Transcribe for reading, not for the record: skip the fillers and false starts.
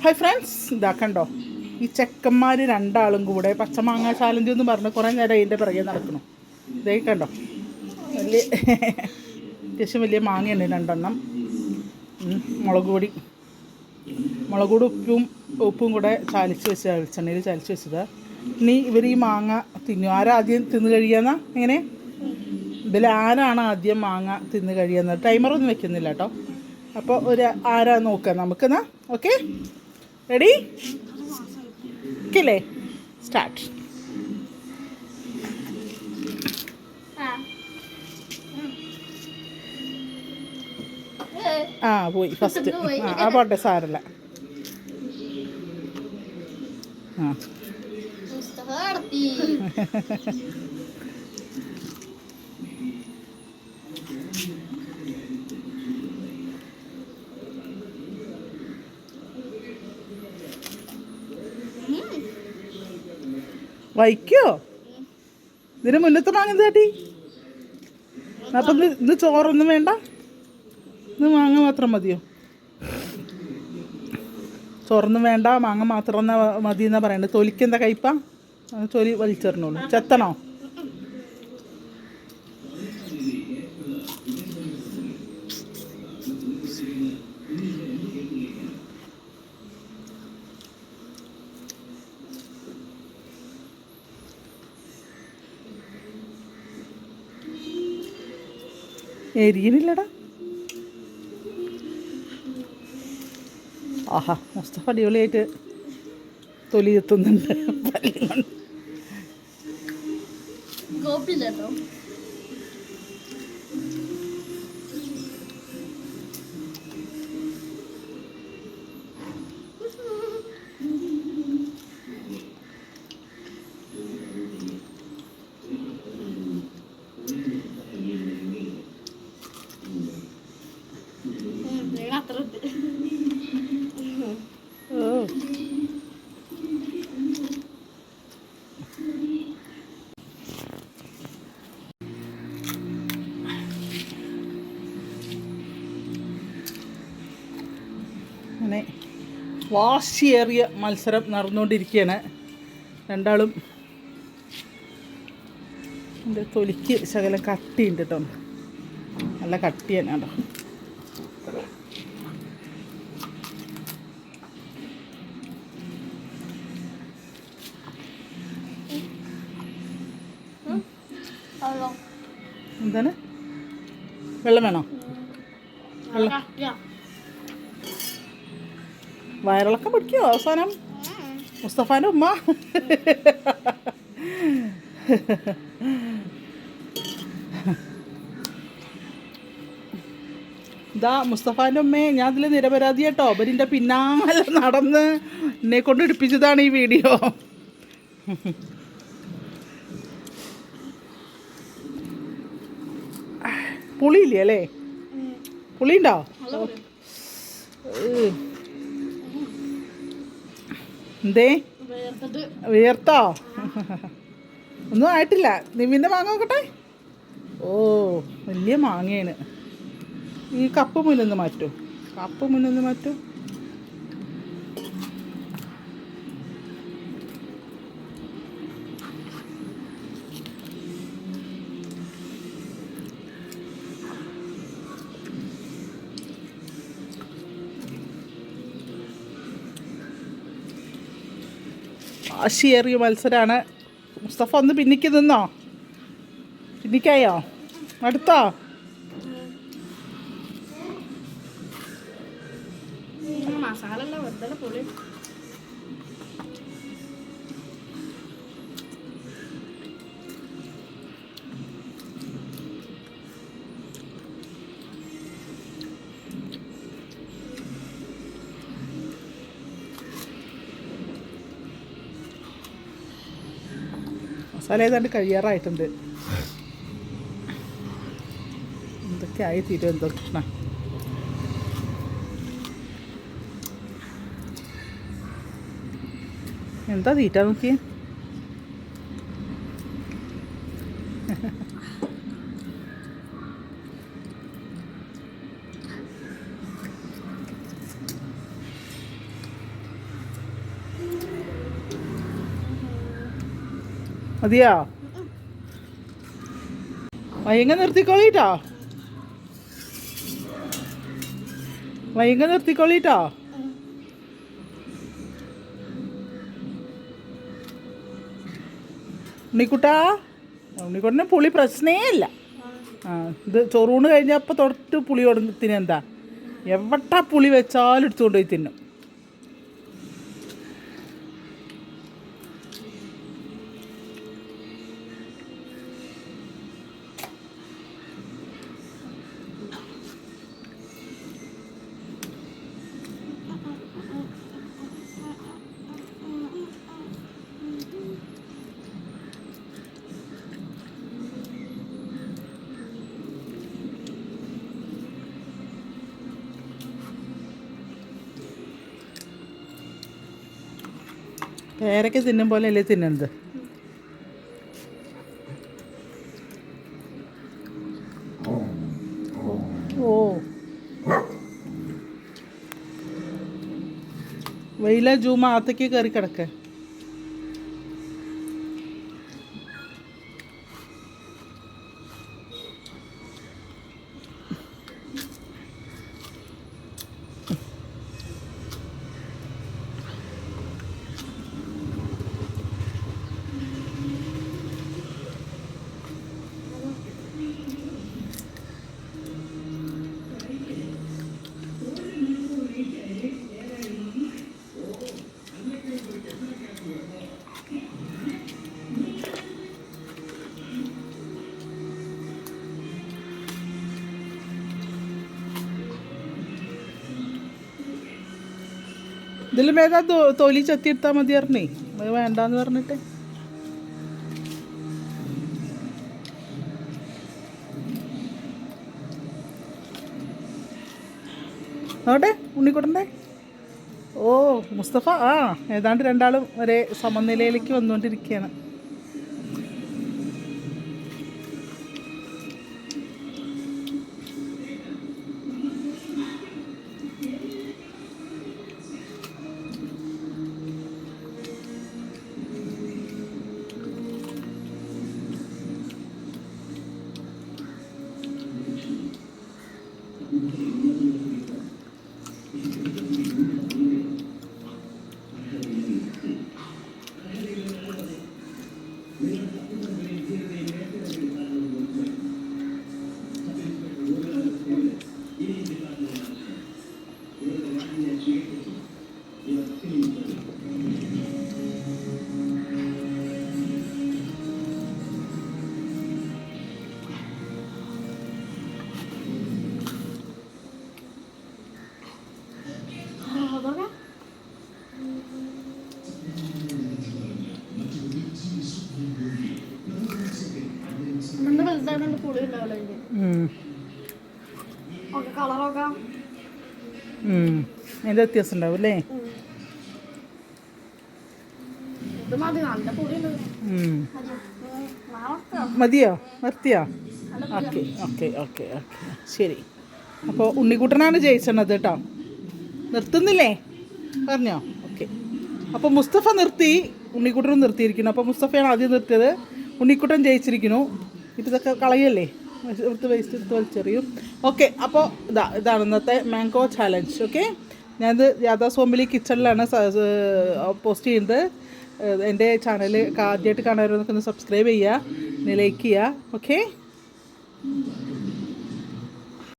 Hi friends, ഇതാക്കണ്ടോ ഈ ചെക്കന്മാർ രണ്ടാളും കൂടെ പച്ചമാങ്ങ ചാലഞ്ച് എന്ന് പറഞ്ഞ് കുറേ നേരം അതിൻ്റെ പിറകെ നടക്കണം. ഇതേ കണ്ടോ, വലിയ അത്യാവശ്യം വലിയ മാങ്ങയുണ്ട്, 2 മുളക് പൊടി ഉപ്പും കൂടെ ചാലിച്ച് വെച്ച് വെളിച്ചെണ്ണയിൽ ചാലിച്ച് വെച്ചത്. ഇനി ഇവർ ഈ മാങ്ങ തിന്നു. ആരാദ്യം തിന്ന് കഴിയാന്നാ എങ്ങനെ? ഇതിലാരാണ് ആദ്യം മാങ്ങ തിന്ന് കഴിയുന്നത്? ടൈമറൊന്നും വെക്കുന്നില്ല കേട്ടോ. അപ്പോൾ ആരാ നോക്കാം നമുക്കെന്നാ. Okay, ready? Okay, start. പോയി ഫസ്റ്റ്. പോട്ടെ, സാരല്ല. വയ്ക്കോ? ഇതിന് മുന്നത്തെ മാങ്ങ കാട്ടി. അപ്പം ഇന്ന് ചോറൊന്നും വേണ്ട, ഇന്ന് മാങ്ങ മാത്രം മതിയോ? ചോറൊന്നും വേണ്ട, മാങ്ങ മാത്രം മതി എന്നാ പറയണ്ടത്. തൊലിക്ക് എന്താ കയ്പാ? തൊലി വലിച്ചെറിഞ്ഞോളൂ. ചെത്തണോ? എരിയണില്ലടാ. ആഹാ, മുസ്തഫ അടിപൊളിയായിട്ട് തൊലി എത്തുന്നുണ്ട്. അങ്ങനെ വാശിയേറിയ മത്സരം നടന്നുകൊണ്ടിരിക്കുകയാണ്. രണ്ടാളും എൻ്റെ തൊലിക്ക് ശകലം കട്ടിയുണ്ട് കേട്ടോ, നല്ല കട്ടിയാണ് കേട്ടോ. എന്താണ്? വെള്ളം വേണോ? വെള്ളം വയറിളക്കം പിടിക്കുമോ അവസാനം? മുസ്തഫാൻ്റെ ഉമ്മ ഇതാ മുസ്തഫാൻ്റെ ഉമ്മയെ ഞാൻ അതിൽ നിരപരാധി കേട്ടോ. അവരിൻ്റെ പിന്നാലെ നടന്ന് എന്നെ കൊണ്ട് എടുപ്പിച്ചതാണ് ഈ വീഡിയോ. പുളിയില്ലേ അല്ലേ? പുളിയുണ്ടോ? എന്തേ വിയർത്തോ? ഒന്നും ആയിട്ടില്ല. നിവിൻ്റെ മാങ്ങ നോക്കട്ടെ. ഓ, വലിയ മാങ്ങയാണ്. ഈ കപ്പ് മുന്നിൽ മാറ്റൂ. വാശിയേറിയ മത്സരമാണ്. മുസ്തഫ ഒന്ന് പിന്നിക്ക് നിന്നോ? പിന്നിക്കായോ? അടുത്തോ? മസാല ഏതാണ്ട് കഴിയാറായിട്ടുണ്ട്. എന്തൊക്കെ ആയി തീരും എന്തോ കൃഷ്ണ. എന്താ തീറ്റ നോക്കിയേ? മതിയോ? വൈകി നിർത്തിക്കോളിട്ടോ, വൈകി നിർത്തിക്കോളിട്ടോ. ഉണ്ണിക്കുട്ടന് പുളി പ്രശ്നേ ഇല്ല. ഇത് ചോറൂണ് കഴിഞ്ഞപ്പോൾ തൊട്ട് പുളി കൊടുത്തിന് എന്താ എവിടെ പുളി വെച്ചാലും എടുത്തുകൊണ്ട് പോയി തിന്നും. പേരയ്ക്ക തിന്നും പോലെ അല്ലേ തിന്നുന്നത്? ഓ വെയില ജൂമ അകത്തേക്ക് കയറി കിടക്ക. ഇതിൽ മേതാ തൊലി ചെത്തിയെടുത്താൽ മതി പറഞ്ഞേ, അത് വേണ്ടാന്ന് പറഞ്ഞിട്ട്. നോട്ടെ ഉണ്ണിക്കുട്ടൻ്റെ. ഓ മുസ്തഫ, ഏതാണ്ട് രണ്ടാളും ഒരേ സമനിലയിലേക്ക് വന്നുകൊണ്ടിരിക്കുകയാണ്. അതിൻ്റെ വ്യത്യാസം ഉണ്ടാവും അല്ലേ? മതിയോ? നിർത്തിയോ? ഓക്കെ ഓക്കെ ഓക്കെ ഓക്കെ ശരി. അപ്പോൾ ഉണ്ണിക്കുട്ടനാണ് ജയിച്ചത് കേട്ടോ. നിർത്തുന്നില്ലേ പറഞ്ഞോ? ഓക്കെ. അപ്പോൾ മുസ്തഫ നിർത്തി, ഉണ്ണിക്കുട്ടനും നിർത്തിയിരിക്കുന്നു. അപ്പോൾ മുസ്തഫയാണ് ആദ്യം നിർത്തിയത്, ഉണ്ണിക്കുട്ടൻ ജയിച്ചിരിക്കുന്നു. ഇതൊക്കെ കളയല്ലേ, എടുത്ത് വേസ്റ്റ് എടുത്ത് വലിച്ചെറിയും. ഓക്കെ. അപ്പോൾ ഇതാണ് ഇന്നത്തെ മാംഗോ ചാലഞ്ച്. ഓക്കെ, ഞാനിത് യാഥാ സോമ്പിലി കിച്ചണിലാണ് പോസ്റ്റ് ചെയ്യുന്നത്. എൻ്റെ ചാനൽ ആദ്യമായിട്ട് കാണുന്നവരൊക്കെ ഒന്ന് സബ്സ്ക്രൈബ് ചെയ്യുക, ലൈക്ക് ചെയ്യുക. ഓക്കെ.